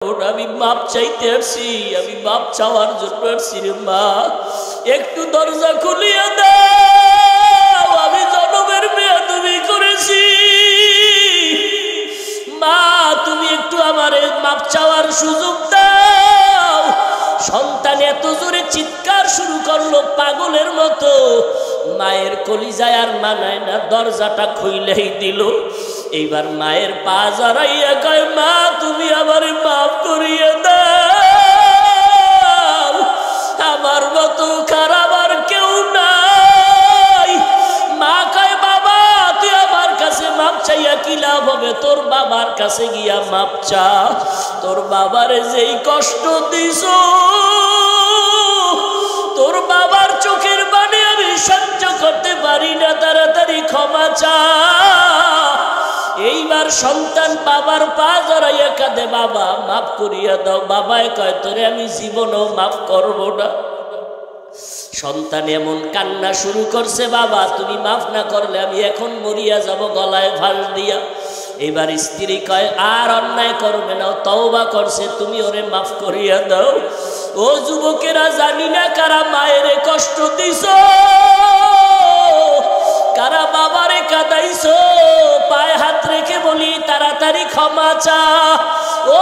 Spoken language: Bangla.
আমি মাপ চাইতে আসছি, আমি মাপ চাওয়ার জন্য আসছি রে মা, একটু দরজা খুলিয়া দাও, আমি জনমের বেয়াদবি করেছি মা, তুমি একটু আমারে মাপ চাওয়ার সুযোগ দাও। সন্তান এত জোরে চিৎকার শুরু করলো পাগলের মতো, মায়ের কলিজায় আর মানায় না, দরজাটা খুইলেই দিল। এইবার মায়ের পা জড়াইয়া কয়, মা তুমি আমারে মাফ করিয়ে দাও, আমার মতো খারাপ আর কেউ নাই। মা কয়, বাবা তুই আমার কাছে মাপ চাইয়া কি লাভ হবে, তোর বাবার কাছে গিয়া মাপ চা, তোর বাবারে যেই কষ্ট দিছ, তোর বাবার চোখের পানি আমি সহ্য করতে পারি না, তাড়াতাড়ি ক্ষমা চা। এইবার সন্তান বাবার পা জড়াইয়া কাঁদে, বাবা মাফ করিয়া দাও। বাবায় কয়, তোরে আমি জীবনেও মাফ করব না। সন্তান এমন কান্না শুরু করছে, বাবা তুমি মাফ না করলে আমি এখন মরিয়া যাব গলায় ফাঁস দিয়া। এবার স্ত্রী কয়, আর অন্যায় করবে না, তওবা করছে, তুমি ওরে মাফ করিয়া দাও। ও যুবকেরা, জানি না কারা মায়েরে কষ্ট দিছ, কারা বাবারে কাঁদাইছো, পায়ে হাত রেখে বলি তাড়াতাড়ি ক্ষমা চা। ও